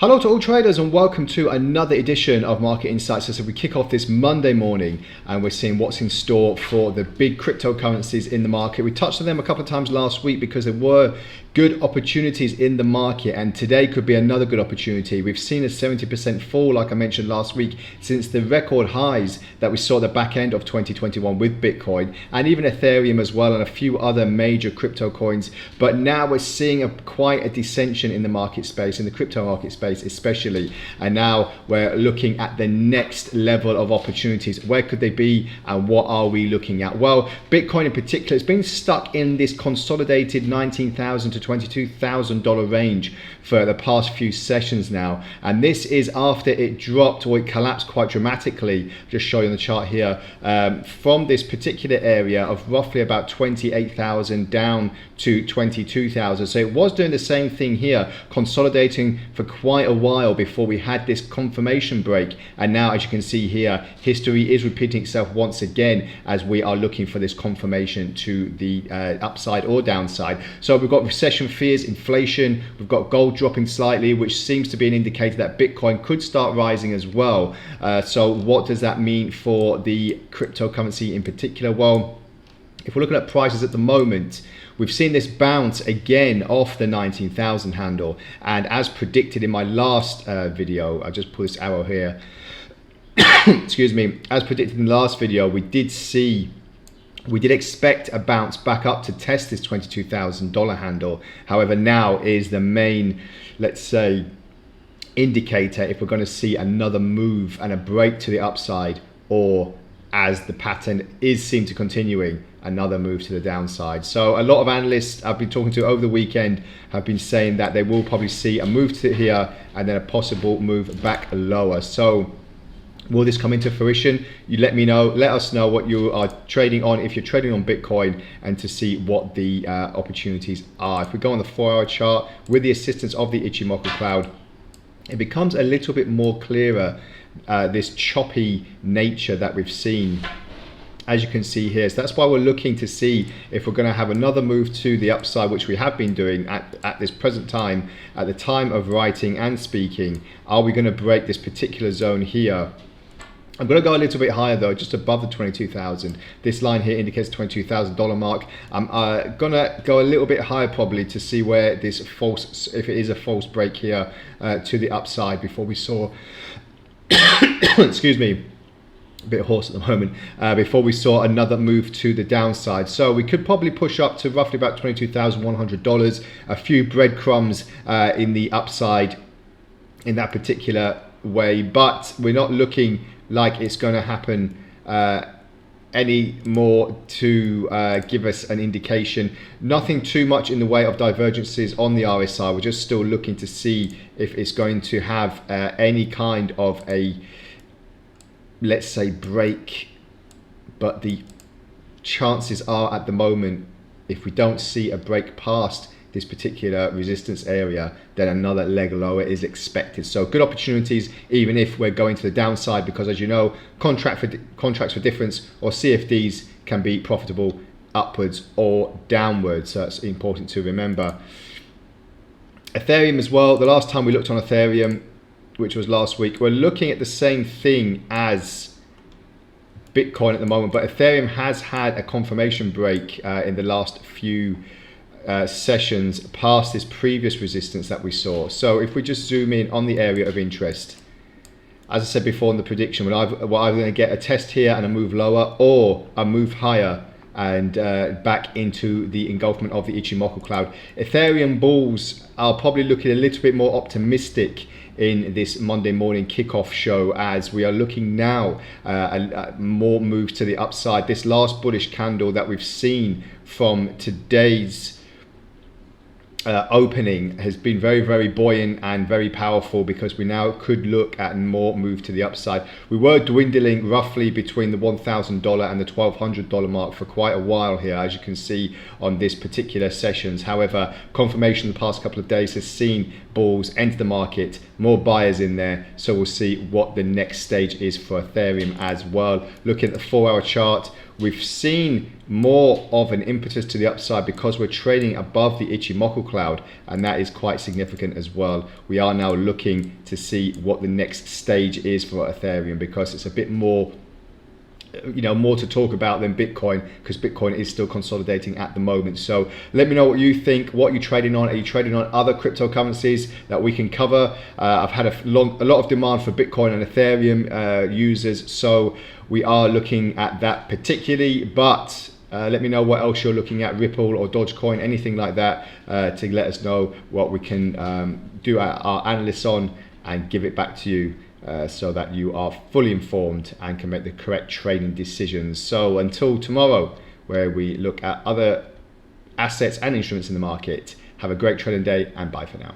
Hello to all traders and welcome to another edition of Market Insights. As we kick off this Monday morning and we're seeing what's in store for the big cryptocurrencies in the market. We touched on them a couple of times last week because there were good opportunities in the market, and today could be another good opportunity. We've seen a 70% fall, like I mentioned last week, since the record highs that we saw at the back end of 2021 with Bitcoin and even Ethereum as well, and a few other major crypto coins. But now we're seeing quite a dissension in the market space, in the crypto market space especially, and now we're looking at the next level of opportunities. Where could they be and what are we looking at? Well, Bitcoin in particular has been stuck in this consolidated $19,000 to $22,000 range for the past few sessions now, and this is after it dropped, or it collapsed quite dramatically. Just show you on the chart here, from this particular area of roughly about 28,000 down to 22,000. So it was doing the same thing here, consolidating for quite a while before we had this confirmation break. And now, as you can see here, history is repeating itself once again as we are looking for this confirmation to the upside or downside. So we've got recession fears, inflation, we've got gold dropping slightly, which seems to be an indicator that Bitcoin could start rising as well. So what does that mean for the cryptocurrency in particular? Well, if we're looking at prices at the moment, we've seen this bounce again off the 19,000 handle, and as predicted in my last video, I'll just pull this arrow here, excuse me, as predicted in the last video, we did expect a bounce back up to test this $22,000 handle. However, now is the main, let's say, indicator if we're going to see another move and a break to the upside, or as the pattern seems to continuing, another move to the downside. So a lot of analysts I've been talking to over the weekend have been saying that they will probably see a move to here and then a possible move back lower. So will this come into fruition? You let me know, let us know what you are trading on, if you're trading on Bitcoin, and to see what the opportunities are. If we go on the 4-hour chart with the assistance of the Ichimoku cloud, it becomes a little bit more clearer, this choppy nature that we've seen, as you can see here. So that's why we're looking to see if we're going to have another move to the upside, which we have been doing at this present time, at the time of writing and speaking. Are we going to break this particular zone here? I'm going to go a little bit higher though, just above the 22,000. This line here indicates $22,000 mark. I'm going to go a little bit higher probably to see where this false, if it is a false break here to the upside, before we saw, excuse me, a bit hoarse at the moment, before we saw another move to the downside. So we could probably push up to roughly about $22,100, a few breadcrumbs in the upside in that particular way, but we're not looking like it's going to happen any more to give us an indication. Nothing too much in the way of divergences on the RSI. We're just still looking to see if it's going to have any kind of a, let's say, break, but the chances are at the moment, if we don't see a break past this particular resistance area, then another leg lower is expected. So good opportunities, even if we're going to the downside, because as you know, contracts for difference, or CFDs, can be profitable upwards or downwards. So that's important to remember. Ethereum as well. The last time we looked on Ethereum, which was last week, we're looking at the same thing as Bitcoin at the moment, but Ethereum has had a confirmation break in the last few sessions past this previous resistance that we saw. So if we just zoom in on the area of interest, as I said before in the prediction, we're either going to get a test here and a move lower, or a move higher and back into the engulfment of the Ichimoku cloud. Ethereum bulls are probably looking a little bit more optimistic in this Monday morning kickoff show, as we are looking now at more moves to the upside. This last bullish candle that we've seen from today's opening has been very, very buoyant and very powerful, because we now could look at more move to the upside. We were dwindling roughly between the $1,000 and the $1,200 mark for quite a while here, as you can see on this particular sessions. However, confirmation the past couple of days has seen bulls enter the market, more buyers in there. So we'll see what the next stage is for Ethereum as well. Looking at the 4-hour chart, we've seen more of an impetus to the upside because we're trading above the Ichimoku cloud, and that is quite significant as well. We are now looking to see what the next stage is for Ethereum, because it's a bit more, more to talk about than Bitcoin, because Bitcoin is still consolidating at the moment. So let me know what you think. What are you trading on? Are you trading on other cryptocurrencies that we can cover? I've had a lot of demand for Bitcoin and Ethereum users, so we are looking at that particularly. But let me know what else you're looking at, Ripple or Dogecoin, anything like that, to let us know what we can do our analysts on and give it back to you, so that you are fully informed and can make the correct trading decisions. So until tomorrow, where we look at other assets and instruments in the market, have a great trading day, and bye for now.